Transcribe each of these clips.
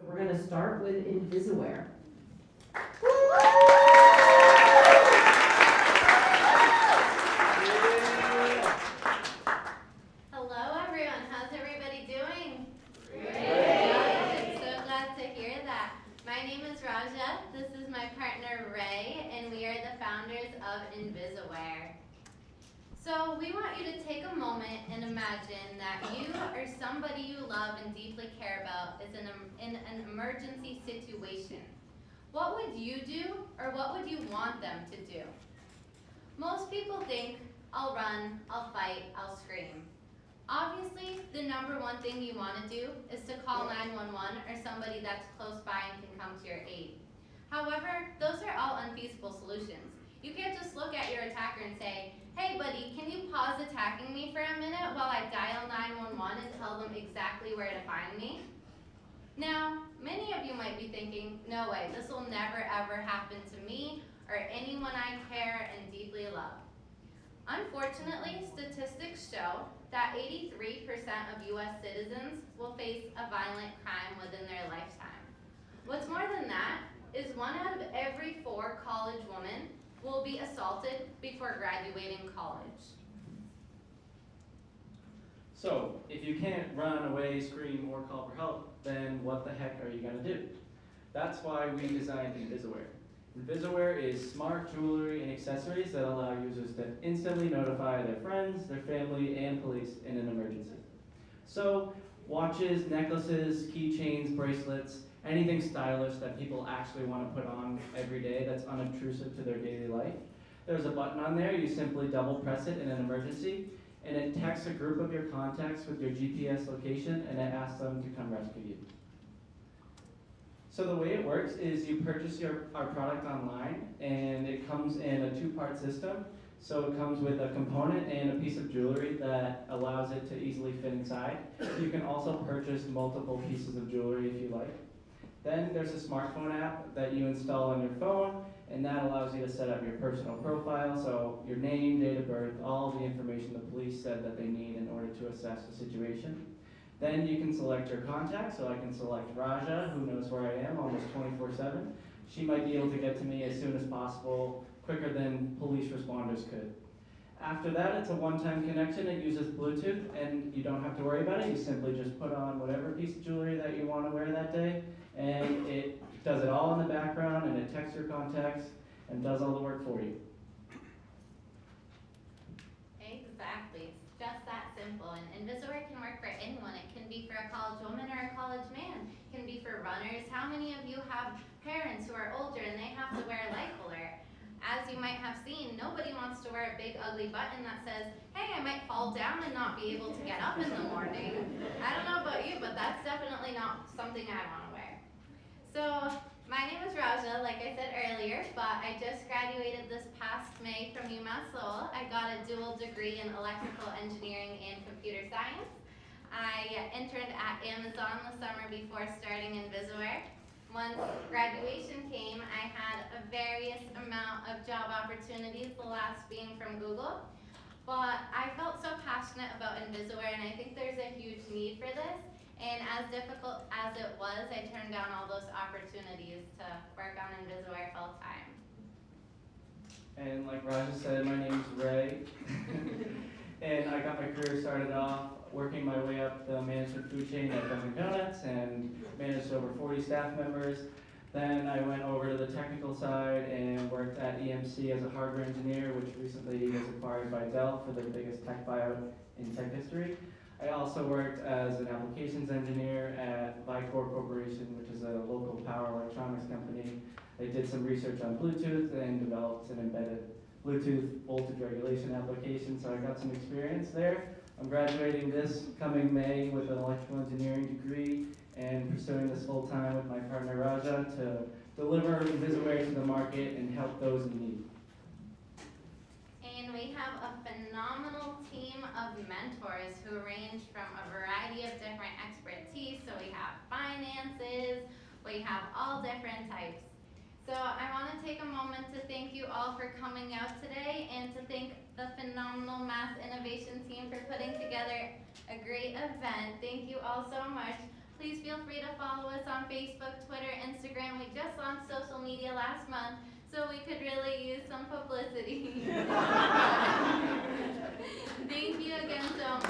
We're going to start with Invisawear. Hello everyone, how's everybody doing? Great! So glad to hear that. My name is Raja, this is my partner Ray, and we are the founders of Invisawear. So we want you to take a moment and imagine that you or somebody you love and deeply care about is in an emergency situation. What would you do, or what would you want them to do? Most people think, I'll run, I'll fight, I'll scream. Obviously, the number one thing you want to do is to call 911 or somebody that's close by and can come to your aid. However, those are all unfeasible solutions. You can't just look at your attacker and say, hey buddy, can you pause attacking me for a minute while I dial 911 and tell them exactly where to find me? Now, many of you might be thinking, no way, this will never ever happen to me or anyone I care and deeply love. Unfortunately, statistics show that 83% of US citizens will face a violent crime within their lifetime. What's more than that is 1 out of every 4 college women will be assaulted before graduating college. So, if you can't run away, scream, or call for help, then what the heck are you going to do? That's why we designed Invisawear. Invisawear is smart jewelry and accessories that allow users to instantly notify their friends, their family, and police in an emergency. So, watches, necklaces, keychains, bracelets, anything stylish that people actually want to put on every day that's unobtrusive to their daily life. There's a button on there, you simply double press it in an emergency, and it texts a group of your contacts with your GPS location, and it asks them to come rescue you. So the way it works is you purchase our product online, and it comes in a 2-part system. So it comes with a component and a piece of jewelry that allows it to easily fit inside. You can also purchase multiple pieces of jewelry if you like. Then there's a smartphone app that you install on your phone, and that allows you to set up your personal profile, so your name, date of birth, all the information the police said that they need in order to assess the situation. Then you can select your contact, so I can select Raja, who knows where I am almost 24/7. She might be able to get to me as soon as possible, quicker than police responders could. After that, it's a one-time connection. It uses Bluetooth, and you don't have to worry about it. You simply just put on whatever piece of jewelry that you want to wear that day, and it does it all in the background, and it texts your contacts and does all the work for you. Exactly, it's just that simple. And Invisawear can work for anyone. It can be for a college woman or a college man. It can be for runners. How many of you have parents who are older and they have to wear life alert? As you might have seen, nobody wants to wear a big ugly button that says, hey, I might fall down and not be able to get up in the morning. I don't know about you, but that's definitely not something I want to wear. So, my name is Raja, like I said earlier, but I just graduated this past May from UMass Lowell. I got a dual degree in electrical engineering and computer science. I interned at Amazon the summer before starting Invisawear. Once graduation came, I had a various amount of job opportunities, the last being from Google. But I felt so passionate about Invisawear, and I think there's a huge need for this. And as difficult as it was, I turned down all those opportunities to work on Invisawear full time. And like Raja said, my name's Ray. And I got my career started off working my way up the management food chain at Dunkin' Donuts and managed over 40 staff members. Then I went over to the technical side and worked at EMC as a hardware engineer, which recently was acquired by Dell for the biggest tech buyout in tech history. I also worked as an applications engineer at Vicor Corporation, which is a local power electronics company. I did some research on Bluetooth and developed an embedded Bluetooth voltage regulation application, so I got some experience there. I'm graduating this coming May with an electrical engineering degree and pursuing this full time with my partner Raja to deliver Invisawear to the market and help those in need. And we have a phenomenal team of mentors who range from a variety of different expertise. So we have finances, we have all different types. So I want to take a moment to thank you all for coming out today and to thank the phenomenal Mass Innovation team for putting together a great event. Thank you all so much. please feel free to follow us on Facebook, Twitter, Instagram. We just launched social media last month, so we could really use some publicity. Thank you again so much.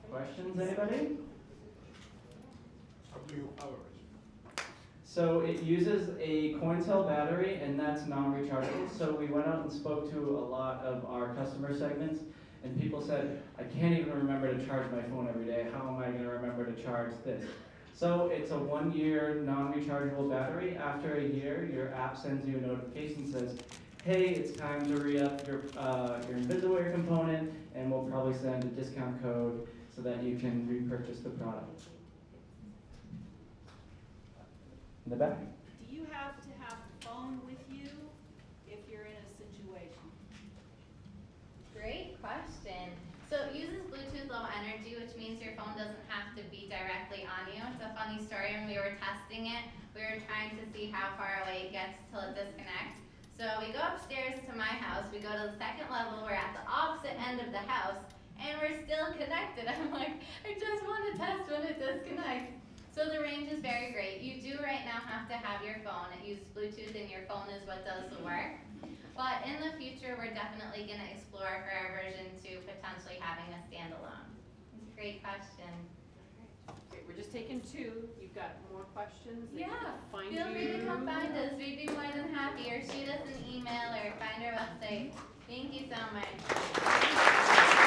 Questions, anybody? How do you power it? So it uses a coin cell battery, and that's non-rechargeable. So we went out and spoke to a lot of our customer segments, and people said, I can't even remember to charge my phone every day. How am I going to remember to charge this? So it's a 1-year non-rechargeable battery. After a year, your app sends you a notification that says, hey, it's time to re-up your Invisawear component, and we'll probably send a discount code so that you can repurchase the product. In the back? Do you have to have the phone with you if you're in a situation? Great question. So it uses Bluetooth Low Energy, which means your phone doesn't have to be directly on you. It's a funny story. When we were testing it, we were trying to see how far away it gets till it disconnects. So we go upstairs to my house. We go to the second level. We're at the opposite end of the house, and we're still connected. I'm like, I just want to test when it disconnects. So the range is very great. You do right now have to have your phone. It uses Bluetooth, and your phone is what does the work. But in the future, we're definitely going to explore for our version 2 potentially having a standalone. It's a great question. Okay, we're just taking 2. You've got more questions? They Yeah, can find feel free to you. come find us. We'd be more than happy. Or shoot us an email or find our website. Thank you so much.